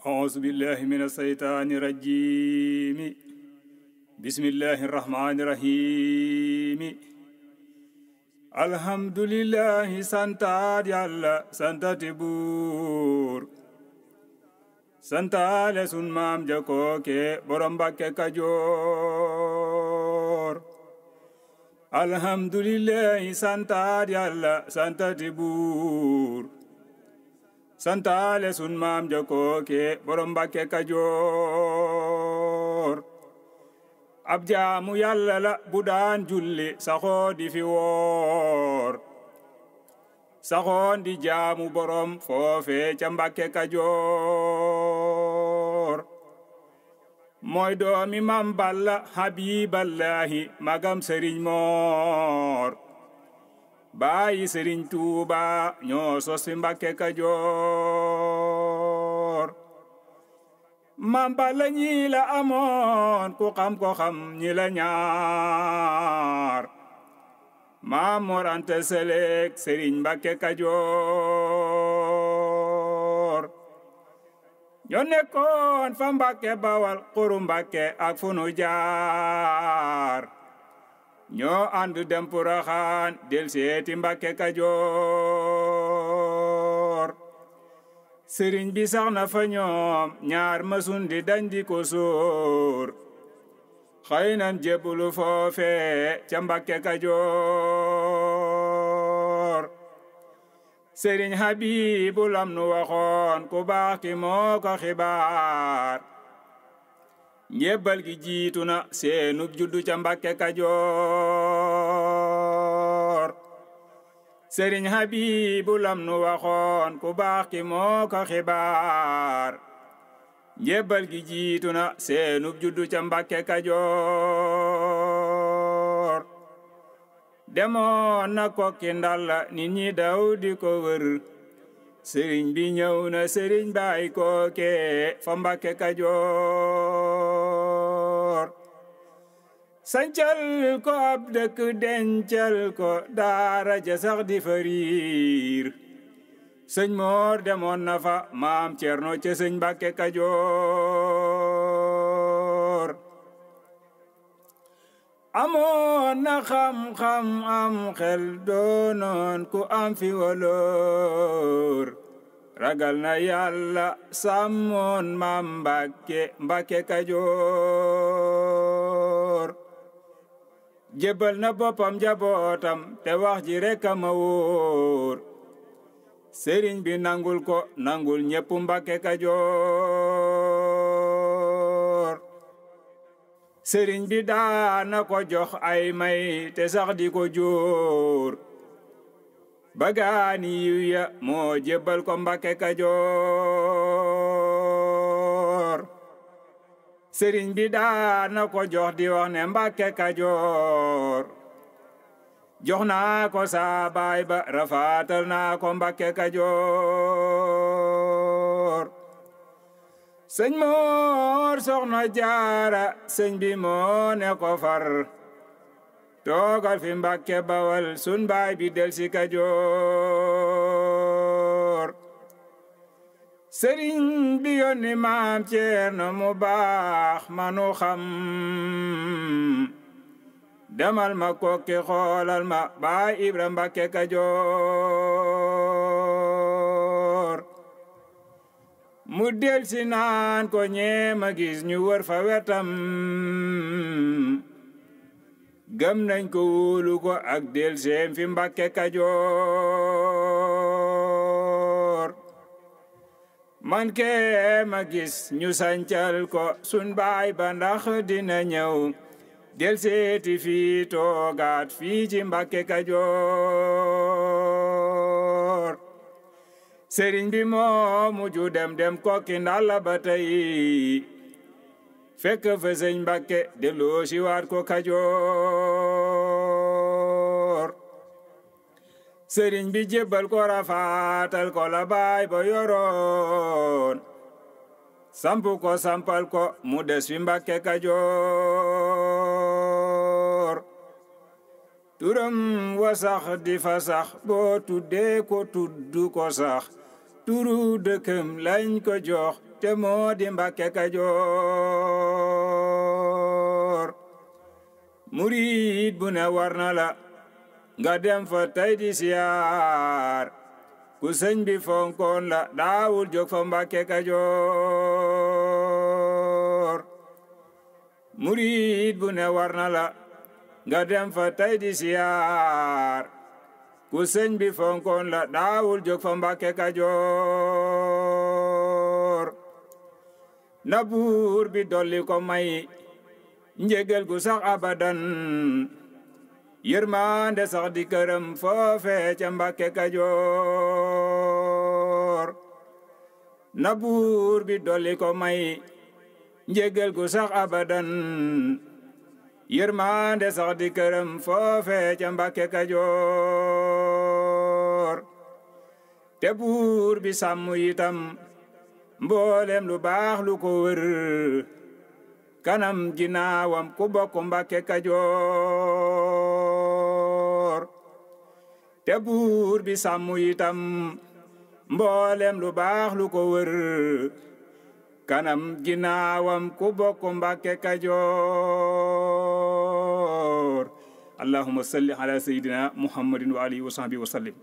أعوذ بالله من الشيطان الرجيم بسم الله الرحمن الرحيم الحمد لله سانتار يالا سانتاتي بور سانتال سون مام جاكوكي بروم باكي كاجور الحمد لله سانتار يالا سانتاتي بور santale sun maam jokooke borom Mbàkke Kajoor ab jaamu Yàlla la bu daan julli saxoo di fi woor saxoon di jaamu borom foofe ca Mbàkke Kajoor mooy doomi Maam Balla Habiballahi magam Sëriñ Moor baayi Sëriñ Tuuba ñoo sos fi Mbàkke Kajoor Maam Balla ñi la amoon ku xam ko xam ñi la ñaar Maam Mor Anta Sali Sëriñ Mbàkke Kajoor ñoo nekkoon fa Mbàkke Bawal Xuru Mbàkke ak fu nu jaar ñoo ànd dem Poroxaan del seeti Mbàkke Kajoor sëriñ bi sax na fa ñoom ñaar masun di dañ di ko sóor xëy nan jébbalu foofe ca Mbàkke Kajoor sëriñ Habibu lam nu waxoon ku baax ki moo ko xibaar njébbal gi jiitu na seenub juddu ca Mbàkke Kajoor Sëriñ Habibu lam nu waxoon ku baax ki moo ko xibaar njébbal gi jiitu na seenub juddu ca Mbàkke Kajoor demoon na Kokki Ndalla nit ñi daw di ko wër sëriñ bi ñëw na sëriñ baay kooke fa Mbàkke Kajoor sancal ko ab dëkk dencal ko daara ja sax di fariir sëñ Moor demoon na fa maam Cerno ca sëñ Mbàkke Kajoor amoon na xam-xam am xel doonoon ku am fi woloor ragal na Yàlla sàmmoon maam Mbàkke Kajoor jébbal na boppam njabootam te wax ji rekk a ma wóor sëriñ bi nangul ko nangul ñépp Mbàkke Kajoor sëriñ bi daana ko jox ay may te sax di ko jóor bagaani yiw ya moo jébbal ko Mbàkke Kajoor sëriñ bi daana ko jox di wax ne Mbàkke Kajoor jox naa ko saa baay ba rafaatal naa ko Mbàkke Kajoor sëñ Moor Soxna Jaara sëñ bi moo ne ko far toogal fi Mbàkke Bawal sun baay bi del si Kajoor sëriñ bi yónni maam Ceerno mu baax manu xam demal ma Kokki xoolal ma baay Ibra Mbàkke Kajoor mu del si naan ko ñeema gis ñu wër fa wetam gëm nañ ko wóolu ko ak del seem fi Mbàkke Kajoor man kee ma gis ñu sancal ko sun baay ba ndax dina ñëw del seeti fii toogaat fii ci Mbàkke Kajoor sëriñ bi moo mujju dem Kokki Ndalla ba tey fekk fa sëñ Mbàkke delloo si waat ko Kajoor sëriñ bi jébbal ko rafaatal ko la baay ba yoroon sampu ko sampal ko mu des fi Mbàkke Kajoor turam wa sax di fa sax boo tuddee ko tudd ko sax turu dëkkam lañ ko jox te moo di Mbàkke Kajoor murid bu ne war na la nga dem fa tey di siyaar ku sëñ bi fonkoon la daawul jóg fa Mbàkke Kajoor murid bu ne war na la nga dem fa tey di siyaar ku sëñ bi fonkoon la daawul jóg fa Mbàkke Kajoor na buur bi dolli ko may njégel gu sax abadan yërmande sax di këram foofe ca Mbàkke Kajoor na buur bi dolli ko may njégel gu sax abadan yërmande sax di këram foofe ca Mbàkke Kajoor te buur bi sàmm itam mboolem lu baax lu ko wër kanam ginnaawam ku bokk Mbàkke Kajoor te buur bi sàmm itam mboolem lu baax lu ko wër kanam ginnaawam ku bokk Mbàkke Kajoor allahumma salli ala sayyidina muhammadin wa alihi wa sahbihi wa sallim